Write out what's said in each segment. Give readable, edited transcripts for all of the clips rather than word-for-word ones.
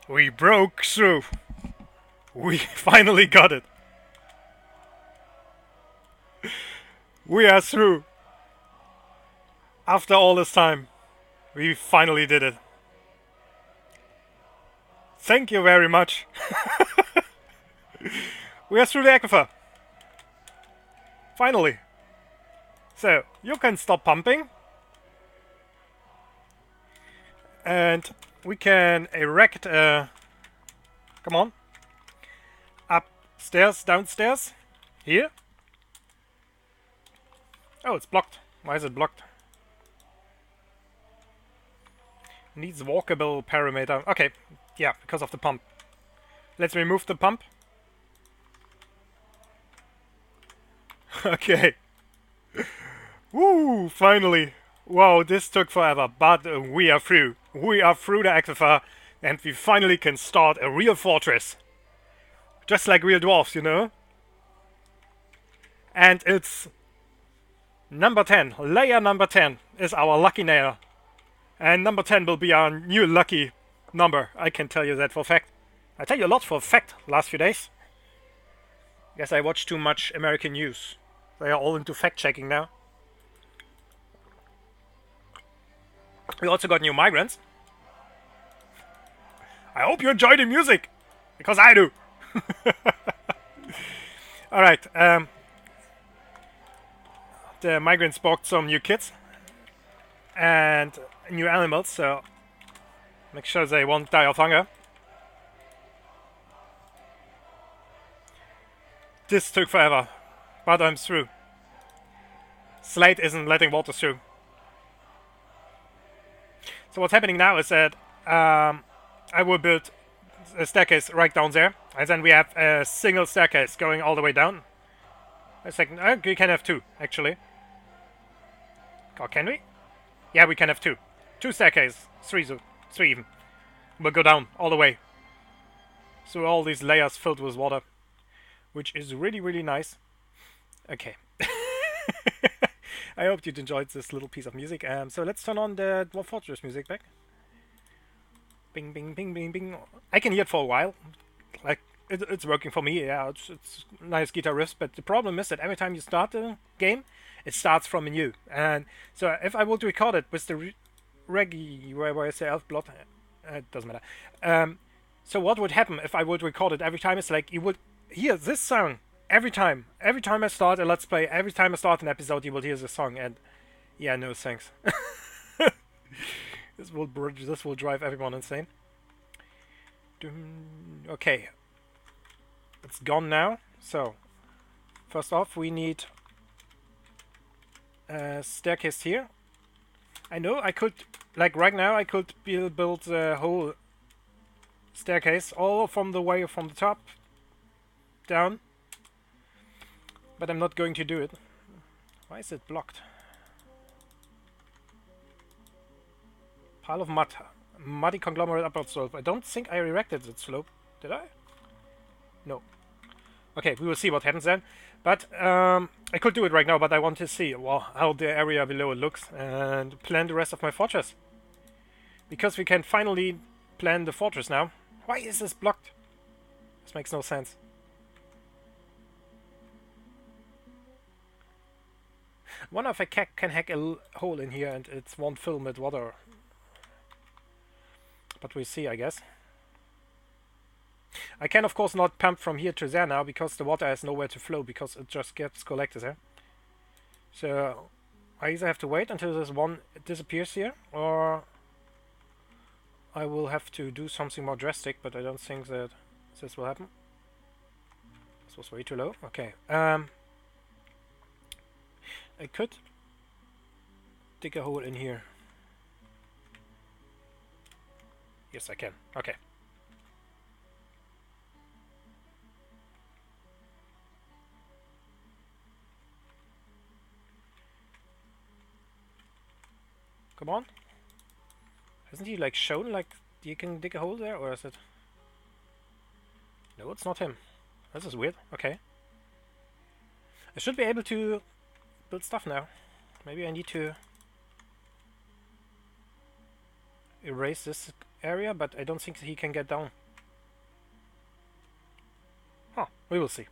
We broke through. We finally got it. We are through. After all this time, we finally did it. Thank you very much. We are through the aquifer. Finally. So, you can stop pumping. And we can erect come on. Upstairs, downstairs. Here. Oh, it's blocked. Why is it blocked? Needs walkable parameter. Okay, yeah, because of the pump. Let's remove the pump. Okay. Woo, finally. Wow, this took forever, but we are through. We are through the aquifer, and we finally can start a real fortress. Just like real dwarfs, you know? And it's number 10. Layer number 10 is our lucky layer. And number 10 will be our new lucky number. I can tell you that for a fact. I tell you a lot for a fact last few days. Guess I watched too much American news. They are all into fact-checking now. We also got new migrants. I hope you enjoy the music, because I do. Alright, the migrants bought some new kits and new animals, so make sure they won't die of hunger. This took forever, but I'm through. Slate isn't letting water through. So what's happening now is that I will build a staircase right down there, and then we have a single staircase going all the way down. A second, we can have two, actually. Or can we? Yeah, we can have two. Two staircases, three even. We'll go down all the way. Through all these layers filled with water. Which is really, really nice. Okay. I hope you enjoyed this little piece of music. So let's turn on the Dwarf Fortress music back. Bing, bing, bing, bing, bing. I can hear it for a while. Like, it's working for me. Yeah, it's nice guitar riffs. But the problem is that every time you start the game, it starts from a new. And so if I would record it with the reggae, where I say elf blood, it doesn't matter. So what would happen if I would record it every time? It's like you would hear this song every time. Every time I start a Let's Play, every time I start an episode, you will hear this song. And yeah, no thanks. This will drive everyone insane. Okay. It's gone now. So, first off, we need a staircase here. I know I could, like right now, I could build the whole staircase all from the way from the top down. But I'm not going to do it. Why is it blocked? Pile of mud. Muddy conglomerate upward slope. I don't think I erected that slope. Did I? No. Okay, we will see what happens then. But I could do it right now, but I want to see how the area below it looks and plan the rest of my fortress. Because we can finally plan the fortress now. Why is this blocked? This makes no sense. I wonder if I can hack a hole in here and it won't fill with water. But we'll see, I guess. I can, of course, not pump from here to there now because the water has nowhere to flow because it just gets collected here. So I either have to wait until this one disappears here, or I will have to do something more drastic, but I don't think that this will happen. This was way too low. Okay. I could dig a hole in here. Yes, I can. Okay. Come on. Hasn't he like shown like you can dig a hole there, or is it? No, it's not him. This is weird. Okay. I should be able to build stuff now. Maybe I need to erase this area, but I don't think he can get down. Huh, we will see.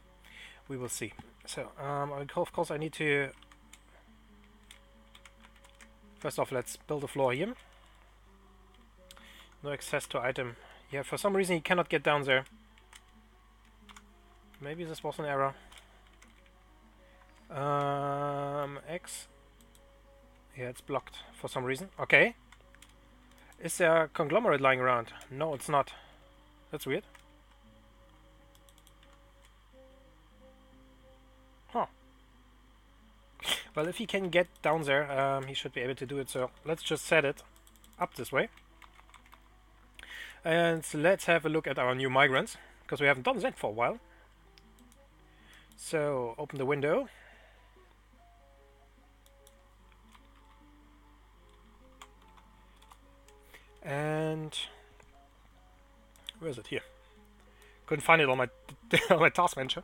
We will see. So, of course I need to... First off, let's build a floor here. No access to item. Yeah, for some reason he cannot get down there. Maybe this was an error. X. Yeah, it's blocked for some reason. Okay. Is there a conglomerate lying around? No, it's not. That's weird. Huh. Well, if he can get down there, he should be able to do it. So let's just set it up this way. And let's have a look at our new migrants, because we haven't done that for a while. So, open the window. And where is it? Here. Couldn't find it on my on my task manager.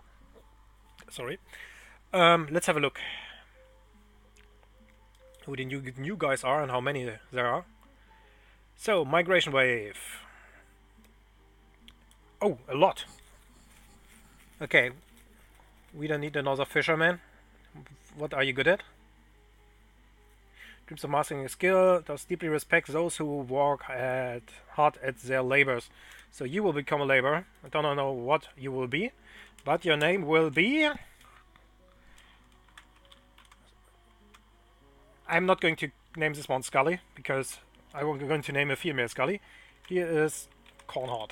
Sorry. Let's have a look who the new guys are and how many there are. So, migration wave. Oh, a lot. Okay. We don't need another fisherman. What are you good at? Dreams of mastering a skill. Does deeply respect those who work hard at their labors. So you will become a laborer. I don't know what you will be, but your name will be... I'm not going to name this one Scully, because I'm going to name a female Scully. Here is Cornhard.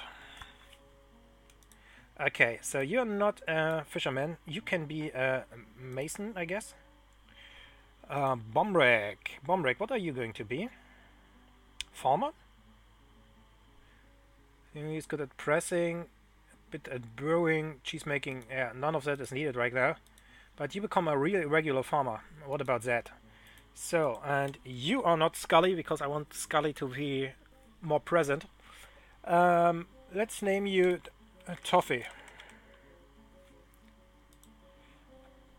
Okay, so you're not a fisherman. You can be a mason, I guess. Bombrek. Bombrek, what are you going to be? Farmer? He's good at pressing, a bit at brewing, cheese making. Yeah, none of that is needed right now. But you become a real regular farmer. What about that? So, and you are not Scully, because I want Scully to be more present. Let's name you Toffee.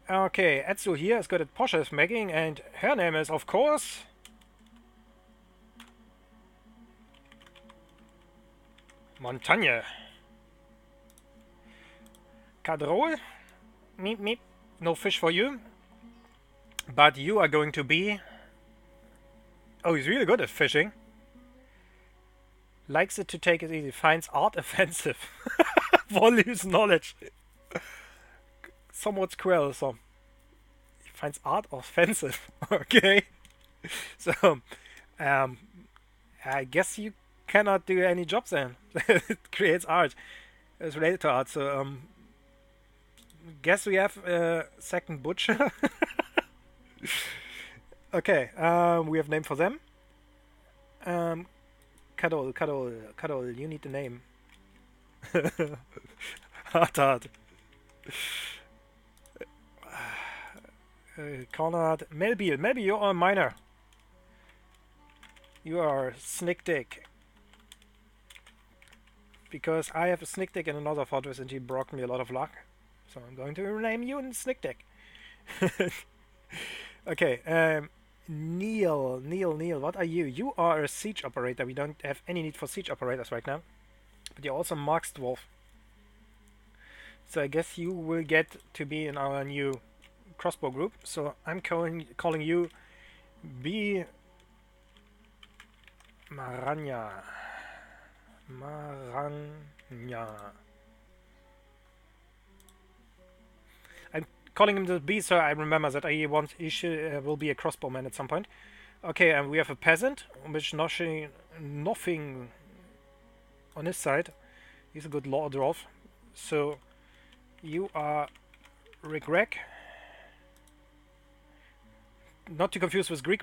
Okay, Etsu here is good at potions making, and her name is, of course... Montagne. Cadrol. Meep meep. No fish for you. But you are going to be... Oh, he's really good at fishing. Likes it to take it easy. Finds art offensive. Values knowledge. Somewhat quarrelsome. He finds art offensive. Okay. So, I guess you cannot do any jobs then. It creates art. It's related to art. So, guess we have a second butcher. Okay. We have name for them. Cuddle. You need the name. Hard. Conrad, Melbiel. Maybe you are a miner. You are Snick Dick. Because I have a Snick Dick in another fortress and he brought me a lot of luck. So I'm going to rename you in Snick Dick. Okay, Neil, what are you? You are a siege operator. We don't have any need for siege operators right now. But you're also Mark's dwarf. So I guess you will get to be in our new crossbow group. So I'm calling you B. Maranya. I'm calling him the B, so I remember that he will be a crossbowman at some point. Okay, and we have a peasant, which nothing on his side. He's a good lord dwarf. So you are Rigrek. Not to confuse with Greek.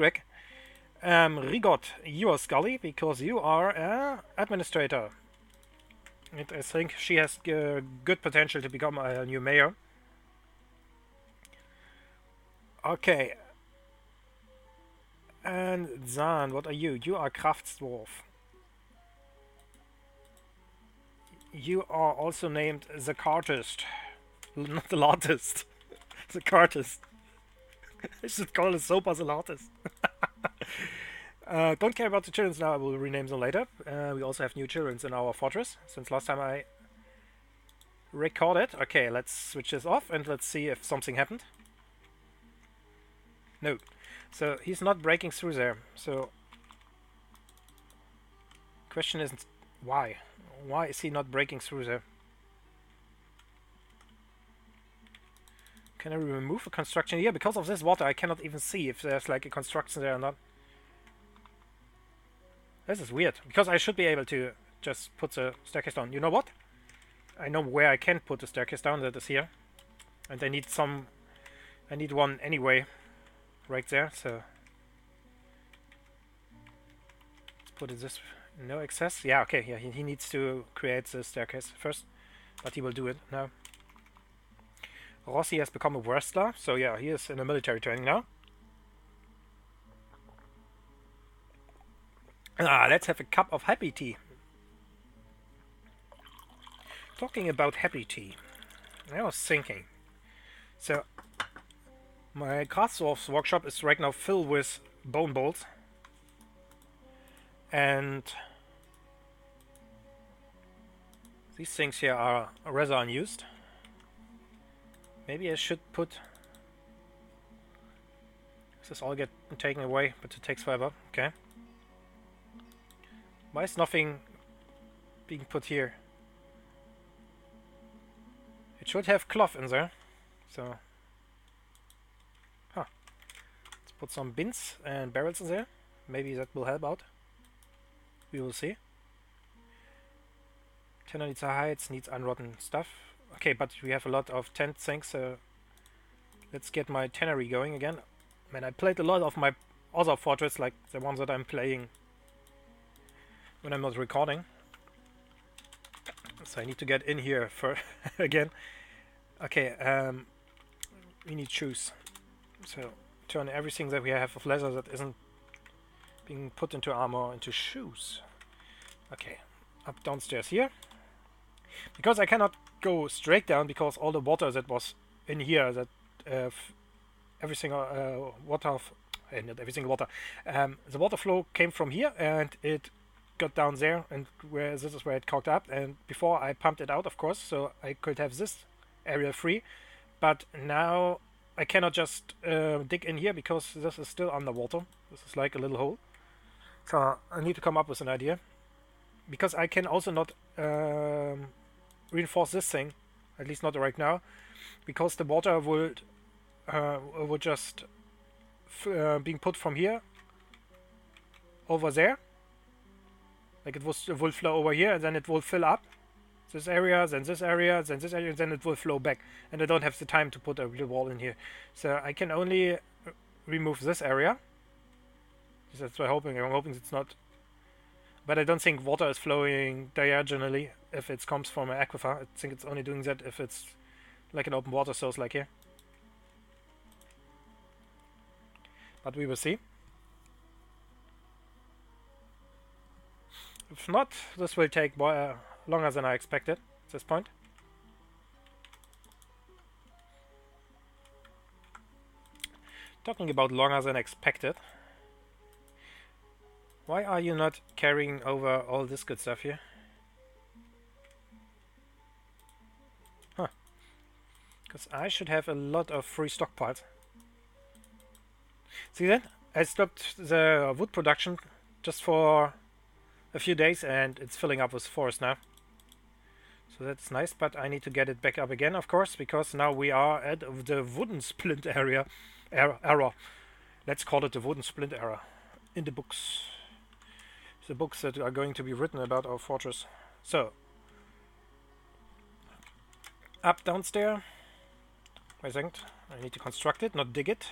Rigot, you are Scully, because you are an administrator. And I think she has good potential to become a new mayor. Okay. And Zan, what are you? You are Craftsdwarf. You are also named the Cartist. Not the artist. The cartist. I should call it Sopa the artist. Don't care about the children now, I will rename them later. We also have new children in our fortress, since last time I recorded. Okay, let's switch this off and let's see if something happened. No. So he's not breaking through there. So question is why? Why is he not breaking through there? Can I remove a construction here? Because of this water I cannot even see if there's like a construction there or not. This is weird, because I should be able to just put the staircase down. You know what? I know where I can put the staircase down, that is here. And I need one anyway, right there, so... Let's put it this... No access? Yeah, okay, yeah, he needs to create the staircase first, but he will do it now. Rossi has become a wrestler, so yeah, he is in a military training now. Let's have a cup of happy tea. Talking about happy tea, I was thinking. So, my craftsdwarf's workshop is right now filled with bone bolts. And these things here are rather unused. Maybe I should put... Does this all get taken away? But it takes forever. Okay. Why is nothing being put here? It should have cloth in there. So... Huh. Let's put some bins and barrels in there. Maybe that will help out. We will see. Tenor needs hides, needs unrotten stuff. Okay, but we have a lot of tent things, so let's get my tannery going again. Man, I played a lot of my other fortress, like the ones that I'm playing when I'm not recording. So I need to get in here for again. Okay, we need shoes. So turn everything that we have of leather that isn't being put into armor into shoes. Okay, up downstairs here. Because I cannot go straight down because all the water that was in here, that everything water, not everything water, the water flow came from here and it got down there, and this is where it clogged up. And before I pumped it out, of course, so I could have this area free. But now I cannot just dig in here because this is still underwater. This is like a little hole. So I need to come up with an idea. Because I can also not reinforce this thing, at least not right now, because the water would just being put from here over there. Like it will flow over here, and then it will fill up this area, then this area, then this area, and then it will flow back. And I don't have the time to put a real wall in here, so I can only remove this area. That's what I'm hoping. I'm hoping it's not. But I don't think water is flowing diagonally if it comes from an aquifer. I think it's only doing that if it's like an open water source like here. But we will see. If not, this will take longer than I expected at this point. Talking about longer than expected. Why are you not carrying over all this good stuff here? Huh. Because I should have a lot of free stockpiles. See that? I stopped the wood production just for a few days and it's filling up with forest now. So that's nice, but I need to get it back up again, of course, because now we are at the wooden splint era. Let's call it the wooden splint era in the books. The books that are going to be written about our fortress. So, up downstairs. I think I need to construct it, not dig it.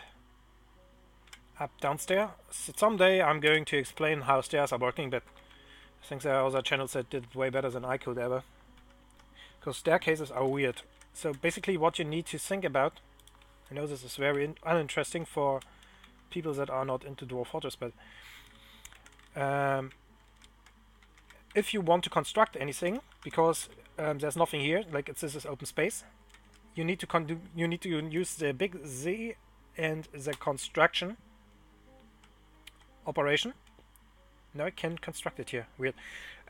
Up downstairs. So someday I'm going to explain how stairs are working, but I think there are other channels that did it way better than I could ever. Because staircases are weird. So basically what you need to think about, I know this is very uninteresting for people that are not into Dwarf Fortress, but if you want to construct anything, because there's nothing here, like this is open space, you need to use the big Z and the construction operation. No, I can construct it here. Weird.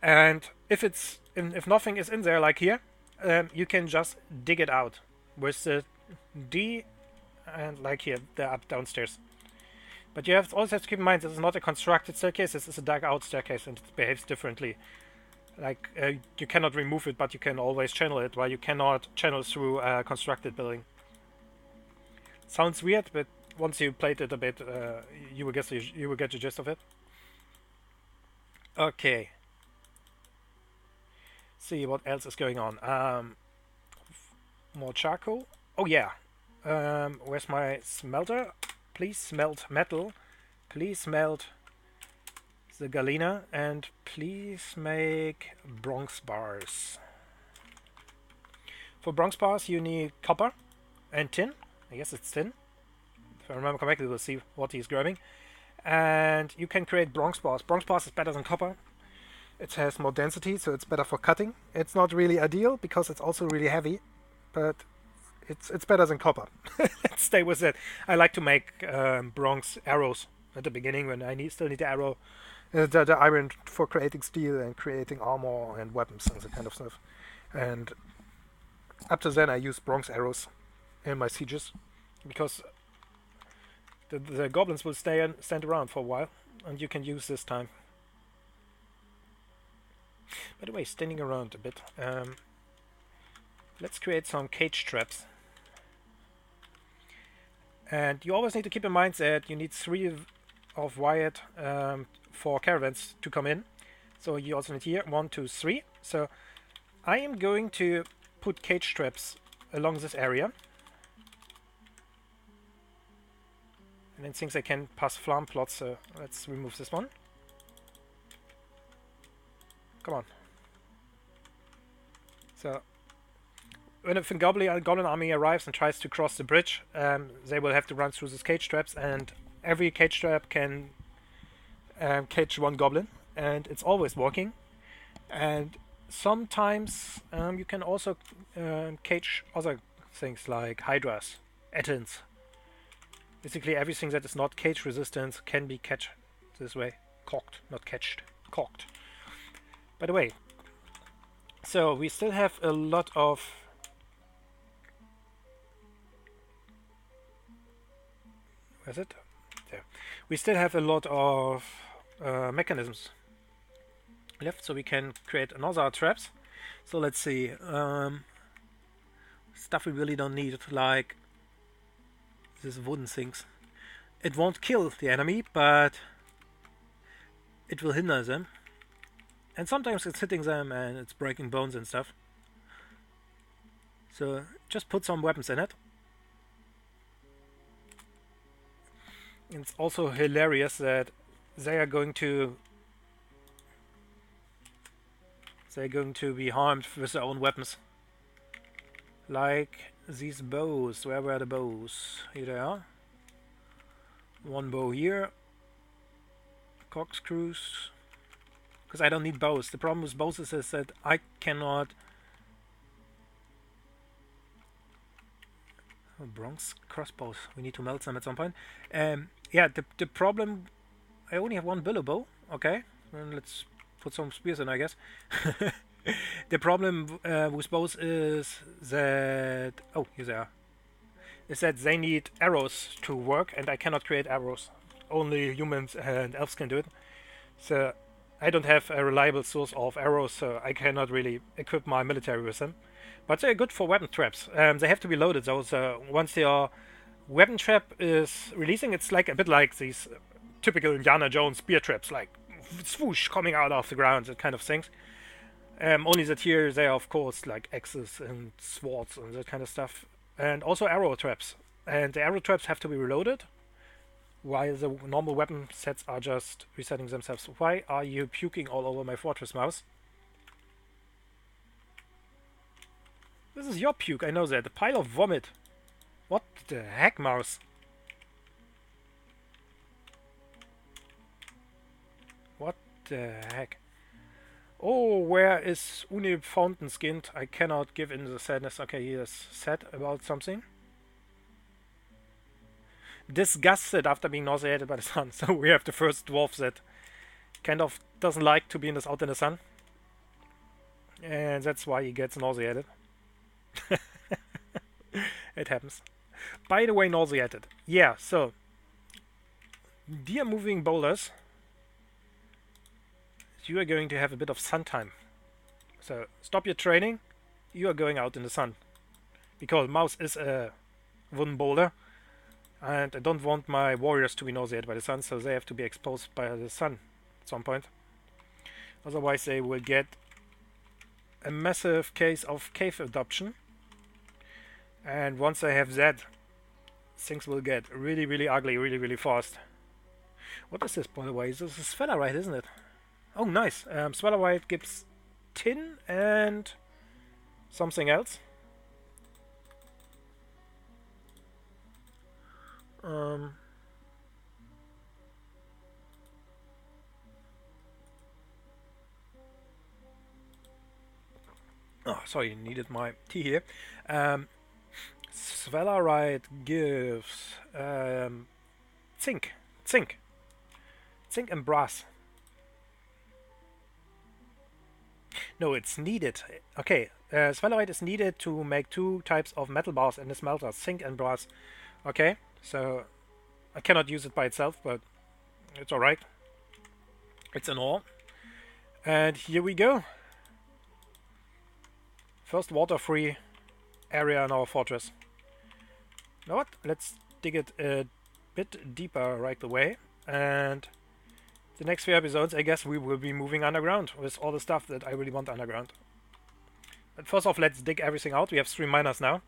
And if nothing is in there, like here, you can just dig it out with the D and like here, the up downstairs. But you also have to keep in mind this is not a constructed staircase. This is a dug out staircase, and it behaves differently. Like you cannot remove it, but you can always channel it, while you cannot channel through a constructed building. Sounds weird, but once you played it a bit, you will get the gist of it. Okay. See what else is going on. More charcoal. Oh yeah. Where's my smelter? Please smelt metal. Please smelt the galena, and please make bronze bars. For bronze bars you need copper and tin. I guess it's tin. If I remember correctly, we'll see what he's grabbing. And you can create bronze bars. Bronze bars is better than copper. It has more density, so it's better for cutting. It's not really ideal because it's also really heavy, but it's better than copper. Let's stay with it. I like to make bronze arrows at the beginning when I still need the arrow. The iron for creating steel and creating armor and weapons and that kind of stuff. And up to then I use bronze arrows in my sieges because the goblins will stand around for a while, and you can use this time. By the way, standing around a bit, let's create some cage traps. And you always need to keep in mind that you need 3 of wired for caravans to come in. So you also need here 1, 2, 3. So I am going to put cage traps along this area. And then since I can pass farm plots, let's remove this one. Come on. So when a goblin army arrives and tries to cross the bridge, they will have to run through these cage traps, and every cage trap can cage 1 goblin, and it's always working. And sometimes you can also cage other things like hydras, ettins. Basically everything that is not cage resistant can be catched this way. Cocked, not catched. Cocked. By the way, so we still have a lot of where's it? There. We still have a lot of mechanisms left, so we can create another traps. So let's see, stuff we really don't need, like these wooden things. It won't kill the enemy, but it will hinder them. And sometimes it's hitting them and it's breaking bones and stuff. So just put some weapons in it. It's also hilarious that they're going to be harmed with their own weapons. Like these bows. Where were the bows? Here they are. 1 bow here. Corkscrews. Because I don't need bows. The problem with bows is that I cannot... Oh, bronze crossbows. We need to melt them at some point. Yeah, the problem... I only have 1 billow bow. Okay. Then let's put some spears in, I guess. The problem with bows is that... Oh, here they are. Is that they need arrows to work, and I cannot create arrows. Only humans and elves can do it. So I don't have a reliable source of arrows, so I cannot really equip my military with them. But they're good for weapon traps. They have to be loaded though, so once your weapon trap is releasing, it's like a bit like these typical Indiana Jones spear traps, like swoosh coming out of the ground, that kind of things. Only that here they are of course like axes and swords and that kind of stuff. And also arrow traps. And the arrow traps have to be reloaded, while the normal weapon sets are just resetting themselves. Why are you puking all over my fortress, mouse? This is your puke, I know that. A pile of vomit. What the heck, mouse? What the heck? Oh, where is Uni Fountain skinned? I cannot give in the sadness. Okay, he is sad about something. Disgusted after being nauseated by the sun. So we have the first dwarf that kind of doesn't like to be out in the sun. And that's why he gets nauseated. It happens. By the way, nauseated. Yeah, so. Dear moving boulders, you are going to have a bit of sun time. So stop your training. You are going out in the sun. Because Mouse is a wooden boulder. And I don't want my warriors to be nauseated by the sun, so they have to be exposed by the sun at some point. Otherwise they will get a massive case of cave adoption. And once I have that, things will get really, really ugly, really, really fast. What is this, by the way? This is sphalerite, isn't it? Oh, nice. Sphalerite gives tin and something else. Oh, sorry, needed my tea here. Sphalerite gives zinc and brass. No, it's needed. Okay, sphalerite is needed to make 2 types of metal bars in the smelter, zinc and brass. Okay, so I cannot use it by itself, but it's alright. It's an ore. And here we go. First water-free area in our fortress. You know what? Let's dig it a bit deeper right away. And the next few episodes, I guess we will be moving underground with all the stuff that I really want underground. But first off, let's dig everything out. We have 3 miners now.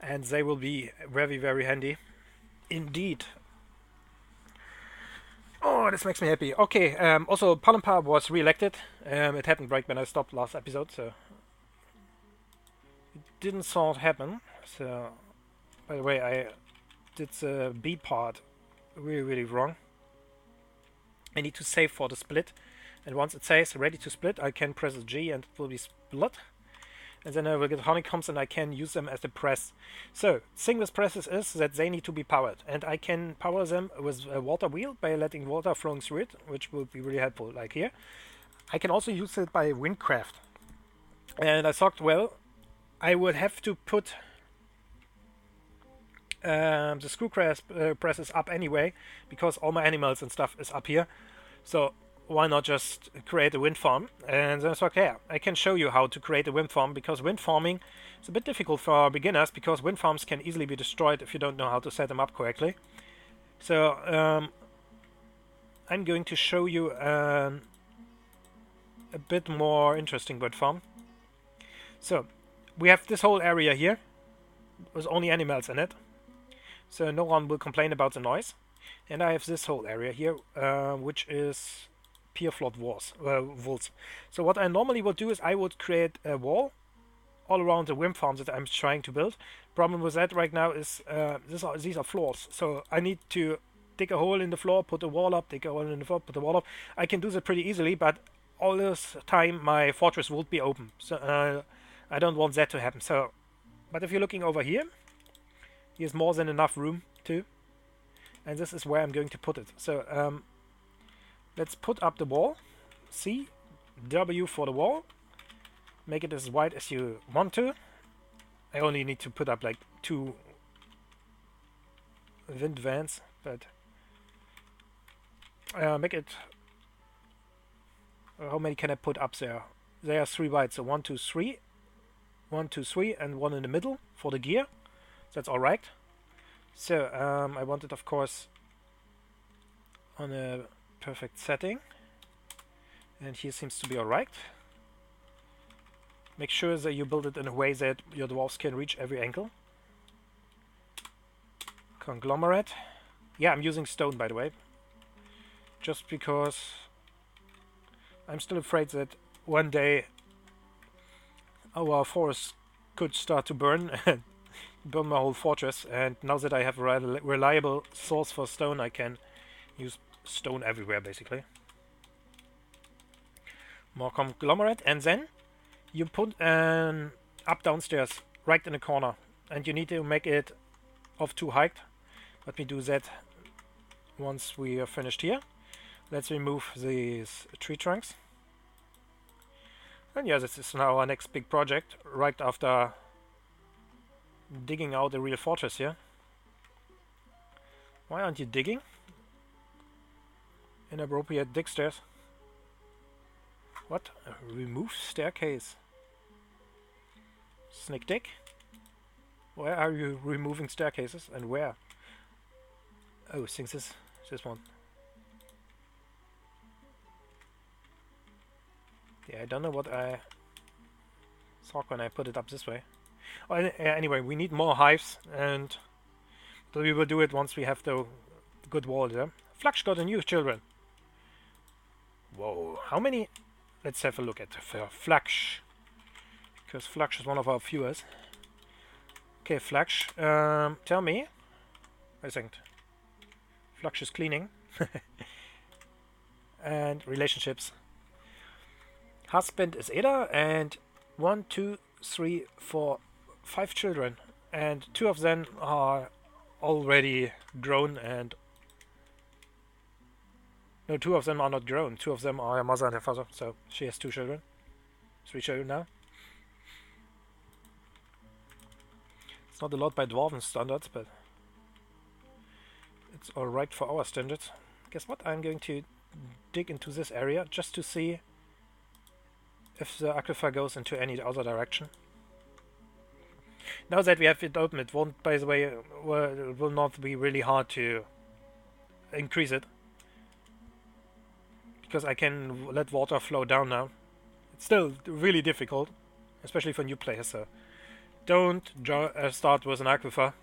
And they will be very, very handy. Indeed. Oh, this makes me happy. Okay, also, Palampa was re-elected. It happened right when I stopped last episode, so... It didn't sort of happen. So, by the way, I did the B part really, really wrong. I need to save for the split. And once it says ready to split, I can press G and it will be split. And then I will get honeycombs and I can use them as the press. So, thing with presses is that they need to be powered. And I can power them with a water wheel by letting water flowing through it, which will be really helpful, like here. I can also use it by windcraft. And I thought, well, I would have to put the screw presses up anyway, because all my animals and stuff is up here. So why not just create a wind farm? And then it's like, yeah, I can show you how to create a wind farm, because wind farming is a bit difficult for beginners, because wind farms can easily be destroyed if you don't know how to set them up correctly. So I'm going to show you a bit more interesting wind farm. So we have this whole area here with only animals in it, so no one will complain about the noise. And I have this whole area here, which is pure floored walls. So what I normally would do is I would create a wall all around the wind farm that I'm trying to build. Problem with that right now is these are floors, so I need to dig a hole in the floor, put a wall up, dig a hole in the floor, put a wall up. I can do that pretty easily, but all this time my fortress would be open, so I don't want that to happen. So, but if you're looking over here, here's more than enough room too. And this is where I'm going to put it. So let's put up the wall. C, W for the wall. Make it as wide as you want to. I only need to put up like 2 wind vans, but make it... how many can I put up there? There are 3 wide, so 1, 2, 3. 1, 2, 3, and 1 in the middle for the gear. That's alright. So, I want it, of course, on a perfect setting. And here seems to be alright. Make sure that you build it in a way that your dwarves can reach every angle. Conglomerate. Yeah, I'm using stone, by the way. Just because I'm still afraid that one day our forest could start to burn and burn my whole fortress, and now that I have a reliable source for stone, I can use stone everywhere, basically. More conglomerate, and then you put an up downstairs right in the corner, and you need to make it of 2 height. Let me do that once we are finished here. Let's remove these tree trunks. And yeah, this is now our next big project, right after digging out a real fortress here. Why aren't you digging? Inappropriate dig stairs. What? Remove staircase. Snake dig? Where are you removing staircases and where? Oh, I think this one. Yeah, I don't know what I thought when I put it up this way. Well, anyway, we need more hives, and so we will do it once we have the good wall there. Flux got a new children. Whoa, how many? Let's have a look at Flux, because Flux is one of our viewers. Okay, Flux, tell me. I think Flux is cleaning. And relationships. Husband is Ada, and 1, 2, 3, 4, 5 children, and 2 of them are already grown, and no, 2 of them are not grown. 2 of them are her mother and her father, so she has 2 children, 3 children now. It's not a lot by dwarven standards, but it's alright for our standards. Guess what? I'm going to dig into this area just to see if the aquifer goes into any other direction. Now that we have it open, it won't, by the way, it will not be really hard to increase it, because I can let water flow down now. It's still really difficult, especially for new players, so don't start with an aquifer.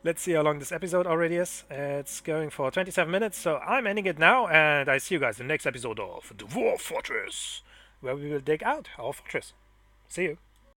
Let's see how long this episode already is. It's going for 27 minutes, so I'm ending it now, and I see you guys in the next episode of Dwarf Fortress, where we will dig out our fortress. See you.